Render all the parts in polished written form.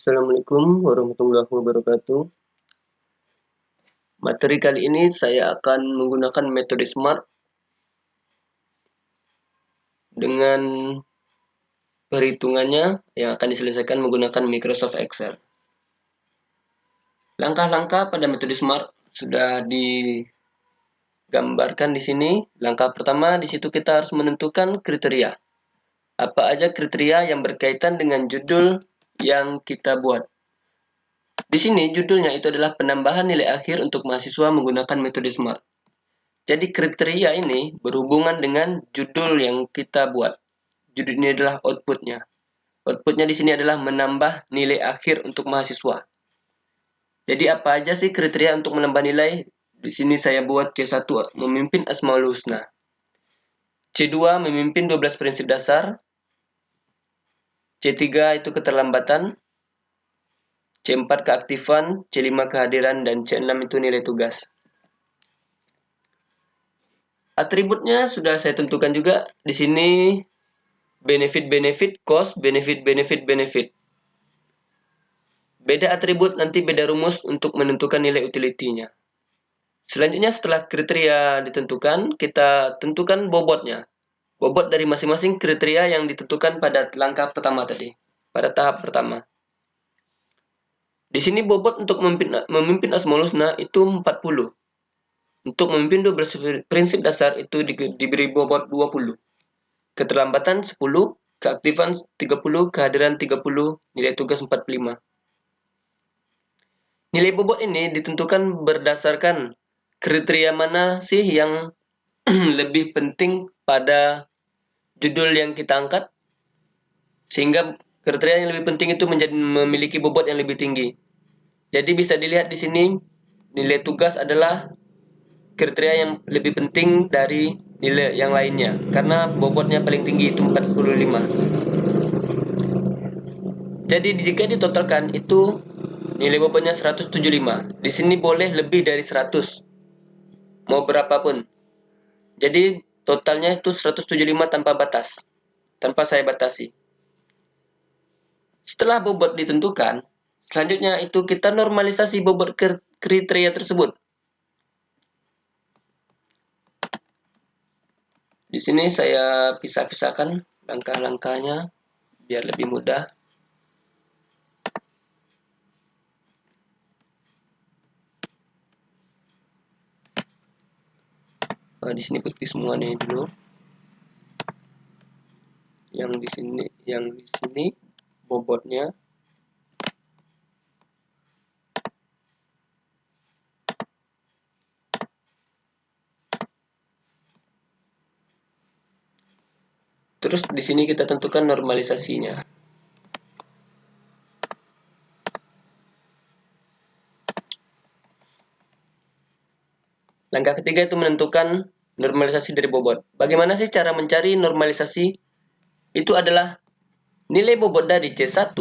Assalamualaikum warahmatullahi wabarakatuh. Materi kali ini saya akan menggunakan metode SMART dengan perhitungannya yang akan diselesaikan menggunakan Microsoft Excel. Langkah-langkah pada metode SMART sudah digambarkan di sini. Langkah pertama, di situ kita harus menentukan kriteria. Apa aja kriteria yang berkaitan dengan judul yang kita buat. Di sini judulnya itu adalah penambahan nilai akhir untuk mahasiswa menggunakan metode SMART. Jadi kriteria ini berhubungan dengan judul yang kita buat. Judul ini adalah outputnya. Outputnya di sini adalah menambah nilai akhir untuk mahasiswa. Jadi apa aja sih kriteria untuk menambah nilai? Di sini saya buat C1 memimpin Asmaul Husna. C2 memimpin 12 prinsip dasar. C3 itu keterlambatan. C4 keaktifan, C5 kehadiran, dan C6 itu nilai tugas. Atributnya sudah saya tentukan juga. Di sini benefit, cost, benefit. Beda atribut nanti beda rumus untuk menentukan nilai utility-nya. Selanjutnya setelah kriteria ditentukan, kita tentukan bobotnya. Bobot dari masing-masing kriteria yang ditentukan pada langkah pertama tadi, pada tahap pertama. Di sini bobot untuk memimpin Asmaul Husna itu 40. Untuk memimpin 12 prinsip dasar itu diberi bobot 20. Keterlambatan 10, keaktifan 30, kehadiran 30, nilai tugas 45. Nilai bobot ini ditentukan berdasarkan kriteria mana sih yang lebih penting pada judul yang kita angkat, sehingga kriteria yang lebih penting itu memiliki bobot yang lebih tinggi. Jadi bisa dilihat di sini nilai tugas adalah kriteria yang lebih penting dari nilai yang lainnya karena bobotnya paling tinggi itu 45. Jadi jika ditotalkan itu nilai bobotnya 175. Di sini boleh lebih dari 100. Mau berapapun. Jadi totalnya itu 175 tanpa batas. Tanpa saya batasi. Setelah bobot ditentukan, selanjutnya itu kita normalisasi bobot kriteria tersebut. Di sini saya pisah-pisahkan langkah-langkahnya biar lebih mudah. Nah, di sini putih semua nih dulu. Yang di sini bobotnya. Terus di sini kita tentukan normalisasinya. Langkah ketiga itu menentukan normalisasi dari bobot. Bagaimana sih cara mencari normalisasi? Itu adalah nilai bobot dari C1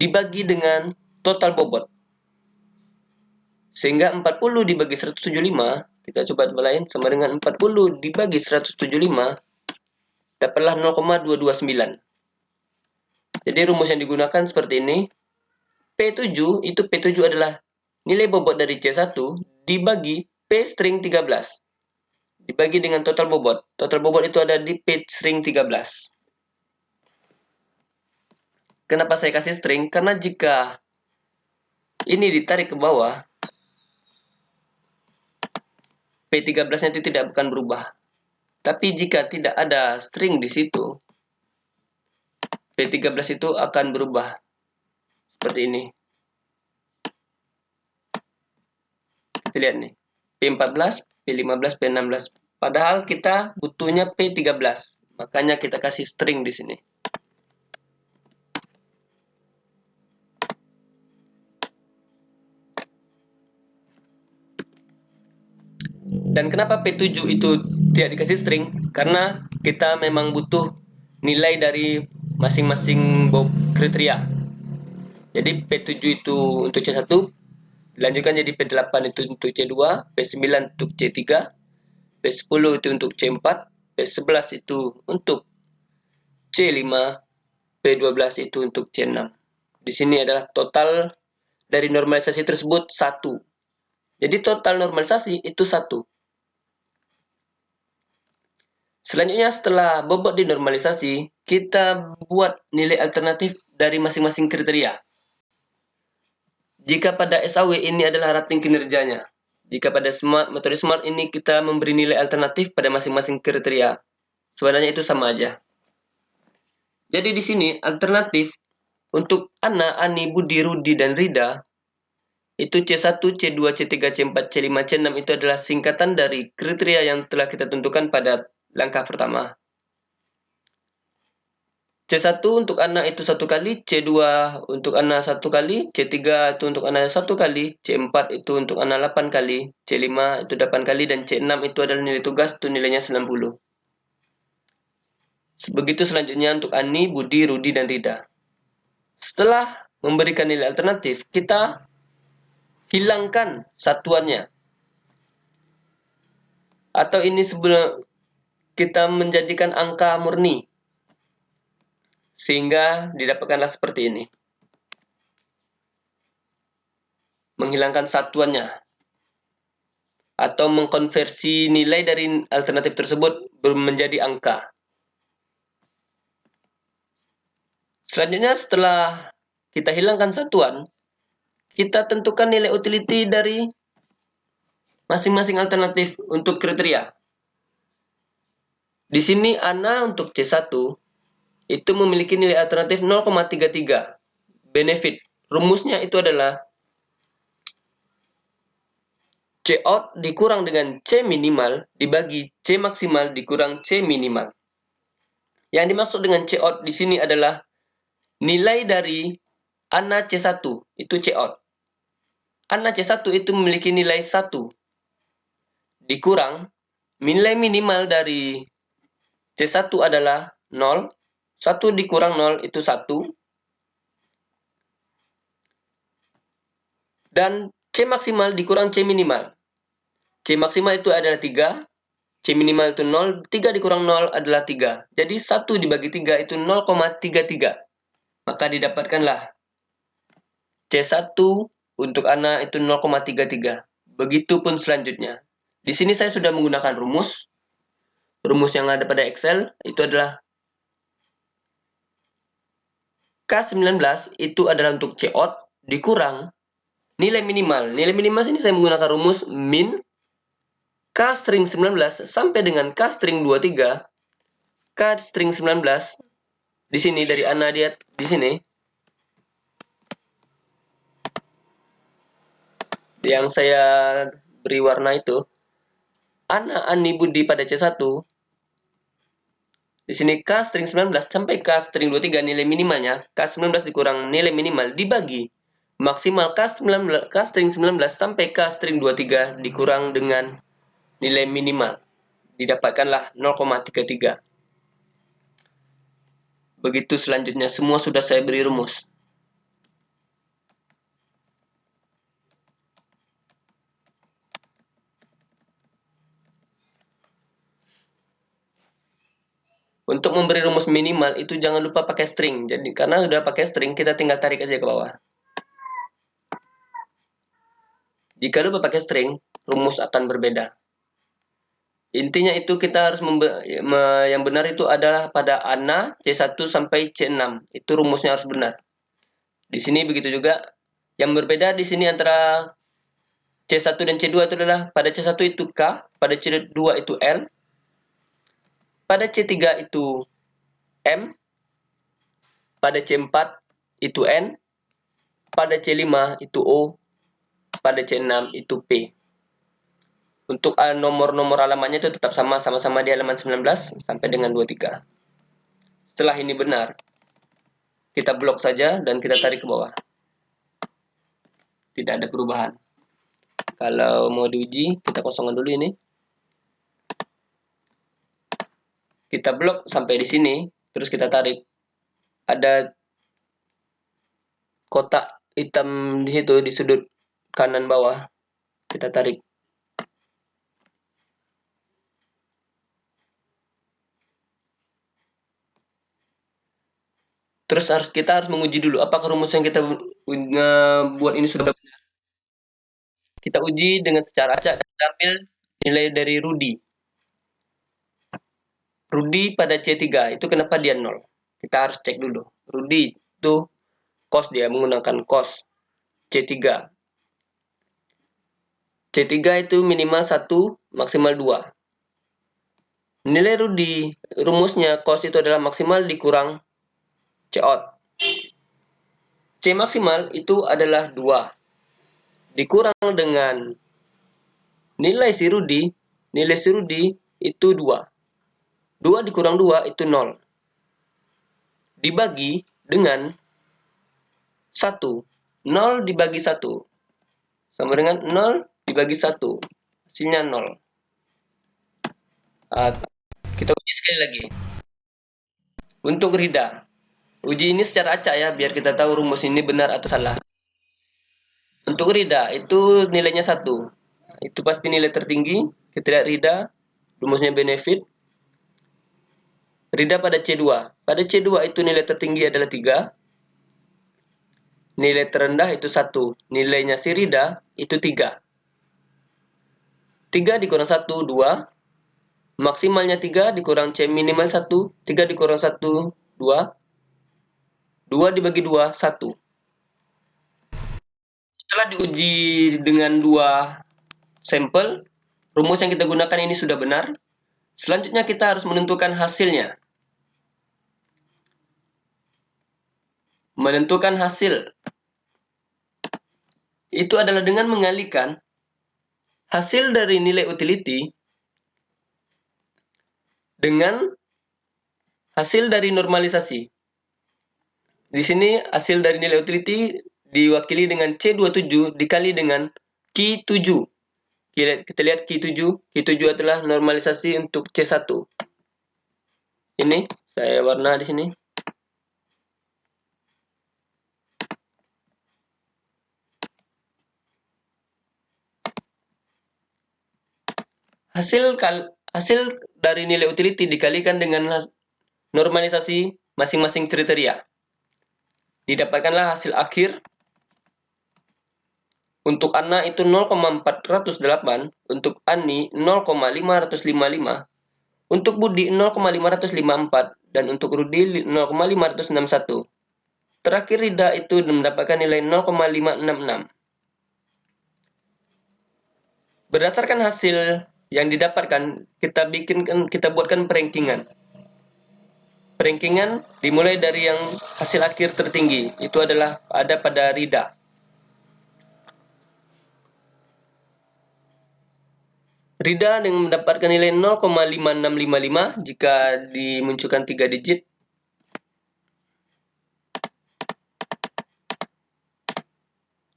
dibagi dengan total bobot. Sehingga 40 dibagi 175, kita coba lain sama dengan 40 dibagi 175, dapatlah 0,229. Jadi rumus yang digunakan seperti ini. P7 itu P7 adalah nilai bobot dari C1 dibagi P string 13. Dibagi dengan total bobot. Total bobot itu ada di P string 13. Kenapa saya kasih string? Karena jika ini ditarik ke bawah, P13-nya itu tidak akan berubah. Tapi jika tidak ada string di situ, P13 itu akan berubah. Seperti ini. Kita lihat nih. P14, P15, P16. Padahal kita butuhnya P13. Makanya kita kasih string di sini. Dan kenapa P7 itu tidak dikasih string? Karena kita memang butuh nilai dari masing-masing kriteria. Jadi P7 itu untuk C1, dilanjutkan jadi P8 itu untuk C2, P9 untuk C3, P10 itu untuk C4, P11 itu untuk C5, P12 itu untuk C6. Di sini adalah total dari normalisasi tersebut 1. Jadi total normalisasi itu 1. Selanjutnya setelah bobot dinormalisasi, kita buat nilai alternatif dari masing-masing kriteria. Jika pada SAW ini adalah rating kinerjanya. Jika pada metode SMART ini kita memberi nilai alternatif pada masing-masing kriteria. Sebenarnya itu sama aja. Jadi di sini alternatif untuk Ana, Ani, Budi, Rudi, dan Rida itu C1, C2, C3, C4, C5, C6 itu adalah singkatan dari kriteria yang telah kita tentukan pada langkah pertama. C1 untuk Ana itu 1 kali, C2 untuk Ana 1 kali, C3 itu untuk Ana 1 kali, C4 itu untuk Ana 8 kali, C5 itu 8 kali, dan C6 itu adalah nilai tugas, itu nilainya 90. Begitu selanjutnya untuk Ani, Budi, Rudi, dan Rida. Setelah memberikan nilai alternatif, kita hilangkan satuannya. Atau ini sebelum kita menjadikan angka murni. Sehingga didapatkanlah seperti ini. Menghilangkan satuannya. Atau mengkonversi nilai dari alternatif tersebut menjadi angka. Selanjutnya setelah kita hilangkan satuan, kita tentukan nilai utility dari masing-masing alternatif untuk kriteria. Di sini Ana untuk C1 itu memiliki nilai alternatif 0,33. Benefit. Rumusnya itu adalah C out dikurang dengan C minimal dibagi C maksimal dikurang C minimal. Yang dimaksud dengan C out di sini adalah nilai dari Ana C1 itu C out. Ana C1 itu memiliki nilai 1 dikurang nilai minimal dari C1 adalah 0. 1 dikurang 0 itu 1. Dan C maksimal dikurang C minimal. C maksimal itu adalah 3. C minimal itu 0. 3 dikurang 0 adalah 3. Jadi 1 dibagi 3 itu 0,33. Maka didapatkanlah C1 untuk Ana itu 0,33. Begitupun selanjutnya. Di sini saya sudah menggunakan rumus. Rumus yang ada pada Excel itu adalah K19 itu adalah untuk C out dikurang nilai minimal. Nilai minimal sini saya menggunakan rumus min K string 19 sampai dengan K string 23. K string 19 di sini dari Ana dia di sini. Yang saya beri warna itu Ana, Ani, Budi pada C1. Di sini K string 19 sampai K string 23 nilai minimalnya K19 dikurang nilai minimal dibagi maksimal K string 19 sampai K string 23 dikurang dengan nilai minimal. Didapatkanlah 0,33. Begitu selanjutnya, semua sudah saya beri rumus. Untuk memberi rumus minimal itu jangan lupa pakai string. Jadi karena sudah pakai string, kita tinggal tarik aja ke bawah. Jika lupa pakai string, rumus akan berbeda. Intinya itu kita harus yang benar itu adalah pada Ana C1 sampai C6. Itu rumusnya harus benar. Di sini begitu juga. Yang berbeda di sini antara C1 dan C2 itu adalah pada C1 itu K, pada C2 itu L, pada C3 itu M, pada C4 itu N, pada C5 itu O, pada C6 itu P. Untuk nomor-nomor alamannya itu tetap sama-sama di halaman 19 sampai dengan 23. Setelah ini benar, kita blok saja dan kita tarik ke bawah. Tidak ada perubahan. Kalau mau diuji, kita kosongkan dulu ini. Kita blok sampai di sini, terus kita tarik. Ada kotak hitam di situ di sudut kanan bawah. Kita tarik. Terus kita harus menguji dulu apakah rumus yang kita buat ini sudah benar. Kita uji dengan secara acak, kita ambil nilai dari Rudy. Rudy pada C3 itu kenapa dia 0? Kita harus cek dulu. Rudy itu cos, dia menggunakan cos C3. C3 itu minimal 1, maksimal 2. Nilai Rudy, rumusnya cos itu adalah maksimal dikurang C out. C maksimal itu adalah 2. Dikurang dengan nilai si Rudy itu 2. 2 dikurang 2 itu 0. Dibagi dengan 1. 0 dibagi 1. Sama dengan 0 dibagi 1. Hasilnya 0. Kita uji sekali lagi. Untuk Rida. Uji ini secara acak ya, biar kita tahu rumus ini benar atau salah. Untuk Rida, itu nilainya 1. Itu pasti nilai tertinggi. Kita lihat Rida, rumusnya benefit. Rida pada C2. Pada C2 itu nilai tertinggi adalah 3. Nilai terendah itu 1. Nilainya si Rida itu 3. 3 dikurang 1, 2. Maksimalnya 3 dikurang C minimal 1. 3 dikurang 1, 2. 2 dibagi 2, 1. Setelah diuji dengan 2 sampel, rumus yang kita gunakan ini sudah benar. Selanjutnya kita harus menentukan hasilnya. Menentukan hasil itu adalah dengan mengalihkan hasil dari nilai utility dengan hasil dari normalisasi. Di sini hasil dari nilai utility diwakili dengan C27 dikali dengan Q7. Kita lihat Q7. Q7 adalah normalisasi untuk C1. Ini saya warna di sini. Hasil dari nilai utility dikalikan dengan normalisasi masing-masing kriteria. Didapatkanlah hasil akhir. Untuk Anna itu 0,408, untuk Ani 0,555, untuk Budi 0,554, dan untuk Rudi 0,561. Terakhir Rida itu mendapatkan nilai 0,566. Berdasarkan hasil yang didapatkan, kita buatkan perankingan. Perankingan dimulai dari yang hasil akhir tertinggi, itu adalah ada pada Rida. Rida dengan mendapatkan nilai 0,5655 jika dimunculkan 3 digit.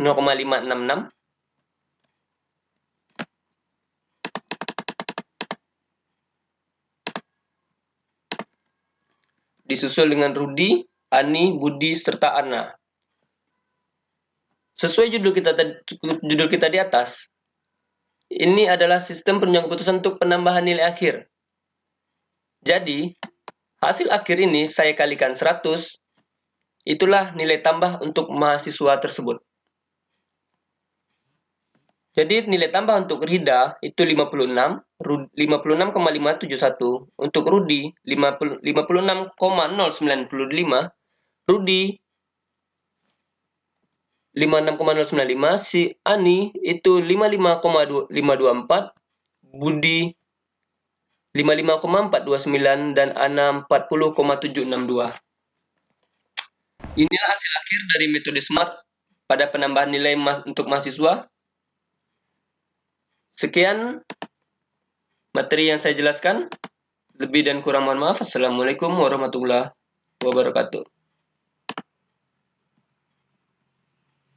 (0,566). Disusul dengan Rudi, Ani, Budi, serta Anna. Sesuai judul kita di atas, ini adalah sistem penunjang keputusan untuk penambahan nilai akhir. Jadi, hasil akhir ini saya kalikan 100, itulah nilai tambah untuk mahasiswa tersebut. Jadi nilai tambah untuk Rida itu 56, 56,571. Untuk Rudi 56,095. Rudi 56,095. Si Ani itu 55,524. Budi 55,429 dan Ana 40,762. Inilah hasil akhir dari metode SMART pada penambahan nilai untuk mahasiswa. Sekian materi yang saya jelaskan. Lebih dan kurang mohon maaf. Assalamualaikum warahmatullahi wabarakatuh.